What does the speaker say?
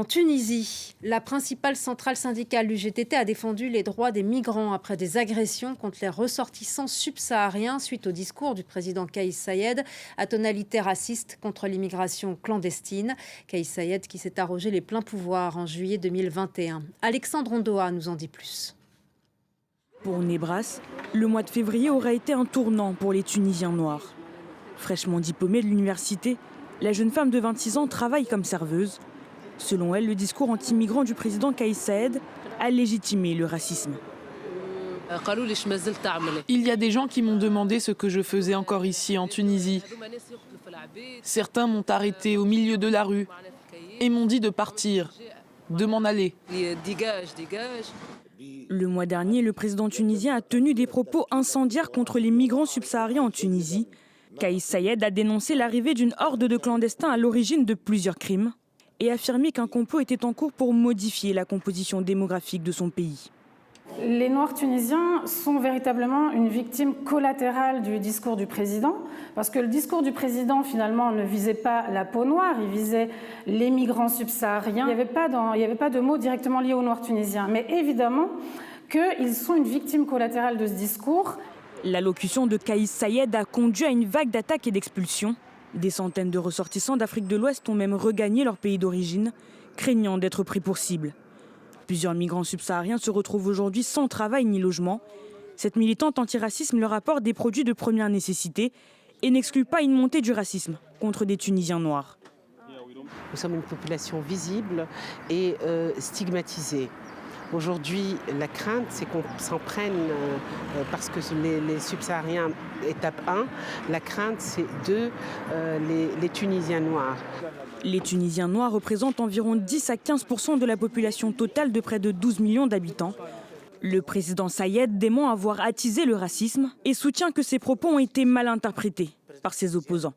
En Tunisie, la principale centrale syndicale, l'UGTT, a défendu les droits des migrants après des agressions contre les ressortissants subsahariens suite au discours du président Kais Saied à tonalité raciste contre l'immigration clandestine. Kais Saied qui s'est arrogé les pleins pouvoirs en juillet 2021. Alexandre Ondoa nous en dit plus. Pour Nebras, le mois de février aura été un tournant pour les Tunisiens noirs. Fraîchement diplômée de l'université, la jeune femme de 26 ans travaille comme serveuse. Selon elle, le discours anti-migrant du président Kais Saied a légitimé le racisme. Il y a des gens qui m'ont demandé ce que je faisais encore ici en Tunisie. Certains m'ont arrêté au milieu de la rue et m'ont dit de partir, de m'en aller. Le mois dernier, le président tunisien a tenu des propos incendiaires contre les migrants subsahariens en Tunisie. Kais Saied a dénoncé l'arrivée d'une horde de clandestins à l'origine de plusieurs crimes et affirmé qu'un complot était en cours pour modifier la composition démographique de son pays. Les Noirs tunisiens sont véritablement une victime collatérale du discours du président, parce que le discours du président, finalement, ne visait pas la peau noire, il visait les migrants subsahariens. Il n'y avait pas de mots directement liés aux Noirs tunisiens, mais évidemment qu'ils sont une victime collatérale de ce discours. L'allocution de Kais Saied a conduit à une vague d'attaques et d'expulsions. Des centaines de ressortissants d'Afrique de l'Ouest ont même regagné leur pays d'origine, craignant d'être pris pour cible. Plusieurs migrants subsahariens se retrouvent aujourd'hui sans travail ni logement. Cette militante antiracisme leur apporte des produits de première nécessité et n'exclut pas une montée du racisme contre des Tunisiens noirs. Nous sommes une population visible et stigmatisée. Aujourd'hui, la crainte, c'est qu'on s'en prenne, parce que les subsahariens, étape 1, la crainte, c'est les Tunisiens noirs. Les Tunisiens noirs représentent environ 10 à 15% de la population totale de près de 12 millions d'habitants. Le président Saied dément avoir attisé le racisme et soutient que ses propos ont été mal interprétés par ses opposants.